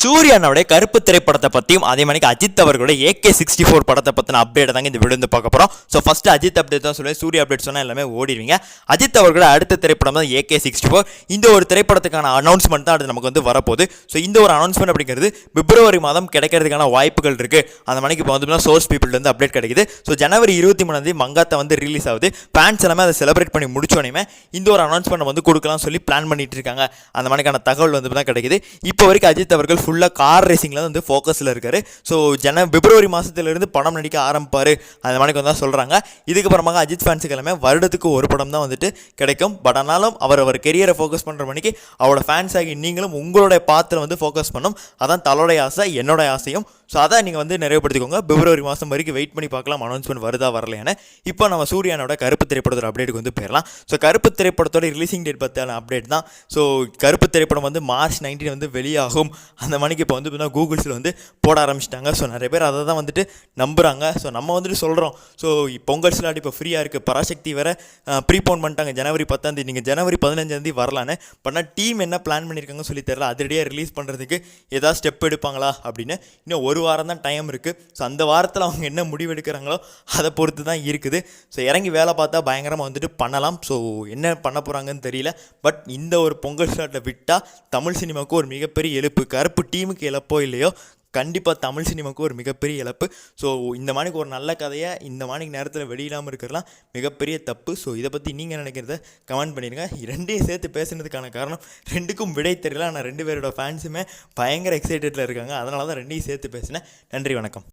சூர்யானோட கருப்பு திரைப்படத்தை பற்றியும் அதே மாதிரி அஜித் அவர்களோட AK64 படத்தை பற்றின அப்டேட் தாங்க இந்த வீடியோ வந்து பார்க்க போகிறோம். ஸோ ஃபஸ்ட்டு அஜித் அப்டேட் தான் சொல்லுவேன். சூர்யா அப்டேட் சொன்னால் எல்லாமே ஓடிடுவீங்க. அஜித் அவர்களோட அடுத்த திரைப்படம் தான் AK64. இந்த ஒரு திரைப்படத்துக்கான அனௌன்ஸ்மெண்ட் தான் அது நமக்கு வந்து வரப்போகுது. ஸோ இந்த ஒரு அனௌன்ஸ்மெண்ட் அப்படிங்கிறது பிப்ரவரி மாதம் கிடைக்கிறதுக்கான வாய்ப்புகள் இருக்குது. அந்த மணிக்கு இப்போ வந்து சோர்ஸ் பீப்புள் வந்து அப்டேட் கிடைக்குது. ஸோ ஜனவரி 23 மங்காத்தா வந்து ரிலீஸ் ஆகுது. ஃபேன்ஸ் எல்லாமே அதை செலிப்ரேட் பண்ணி முடிச்சோடனே இந்த ஒரு அனௌன்ஸ்மெண்ட் வந்து கொடுக்கலாம் சொல்லி பிளான் பண்ணிட்டு இருக்காங்க. அந்த மணிக்கான தகவல் வந்து தான் கிடைக்குது. இப்போ வரைக்கும் அஜித் அவர்கள் ஃபுல்லாக கார் ரேசிங்கில் வந்து ஃபோக்கஸில் இருக்கார். ஸோ பிப்ரவரி மாதத்துலேருந்து படம் நடிக்க ஆரம்பிப்பார் அந்த மாதிரி தான் சொல்கிறாங்க. இதுக்கப்புறமாக அஜித் ஃபேன்ஸுக்கு எல்லாமே வருடத்துக்கு ஒரு படம் தான் வந்துட்டு கிடைக்கும். பட் ஆனாலும் அவர் கெரியரை ஃபோக்கஸ் பண்ணுற மணிக்கு அவரோட ஃபேன்ஸ் ஆகி நீங்களும் உங்களுடைய பாத்திரம் வந்து ஃபோக்கஸ் பண்ணும். அதான் தலோடைய ஆசை, என்னோட ஆசையும். ஸோ அதை நீங்கள் வந்து நிறைவுபடுத்திக்கோங்க. பிப்ரவரி மாதம் வரைக்கும் வெயிட் பண்ணி பார்க்கலாம் அனௌன்ஸ்மெண்ட் வருதா வரலையானு. இப்போ நம்ம சூர்யானோட கருப்பு திரைப்படத்தோட அப்டேட்டுக்கு வந்து போயிடலாம். ஸோ கருப்பு திரைப்படத்தோட ரிலீசிங் டேட் பற்றியான அப்டேட் தான். ஸோ கருப்பு திரைப்படம் வந்து மார்ச் 19 வந்து வெளியாகும் அந்த மணிக்கு இப்போ வந்து கூகுள்ஸில் வந்து போட ஆரம்பிச்சிட்டாங்க. ஸோ நிறைய பேர் அதை தான் வந்துட்டு நம்புகிறாங்க. ஸோ நம்ம வந்துட்டு சொல்கிறோம். ஸோ பொங்கல் ஸ்லாட் இப்போ ஃப்ரீயாக இருக்குது. பராசக்தி வேறு ப்ரீபோன் பண்ணிட்டாங்க ஜனவரி 10 நீங்கள் ஜனவரி 15 வரலான்னு. பண்ணால் டீம் என்ன பிளான் பண்ணியிருக்காங்கன்னு சொல்லி தெரியல. அதிரடியாக ரிலீஸ் பண்ணுறதுக்கு ஏதாவது ஸ்டெப் எடுப்பாங்களா அப்படின்னு இன்னும் ஒரு வாரம் தான் டைம் இருக்குது. ஸோ அந்த வாரத்தில் அவங்க என்ன முடிவு எடுக்கிறாங்களோ அதை பொறுத்து தான் இருக்குது. ஸோ இறங்கி வேலை பார்த்தா பயங்கரமாக வந்துட்டு பண்ணலாம். ஸோ என்ன பண்ண போகிறாங்கன்னு தெரியல. பட் இந்த ஒரு பொங்கல் ஸ்லாட்டில் விட்டால் தமிழ் சினிமாவுக்கு ஒரு மிகப்பெரிய இழப்பு. கருப்பு டீமுக்கு இழப்போ இல்லையோ கண்டிப்பாக தமிழ் சினிமாவுக்கு ஒரு மிகப்பெரிய இழப்பு. ஸோ இந்த மாதிரி ஒரு நல்ல கதையை இந்த மாதிரி நேரத்தில் வெளியிடாமல் இருக்கிறதுலாம் மிகப்பெரிய தப்பு. ஸோ இதை பற்றி நீங்கள் நினைக்கிறத கமெண்ட் பண்ணிடுங்க. ரெண்டையும் சேர்த்து பேசுனதுக்கான காரணம் ரெண்டுக்கும் விடை தெரியல. ஆனால் ரெண்டு பேரோட ஃபேன்ஸுமே பயங்கர எக்ஸைட்டடில் இருக்காங்க. அதனால தான் ரெண்டையும் சேர்த்து பேசினேன். நன்றி, வணக்கம்.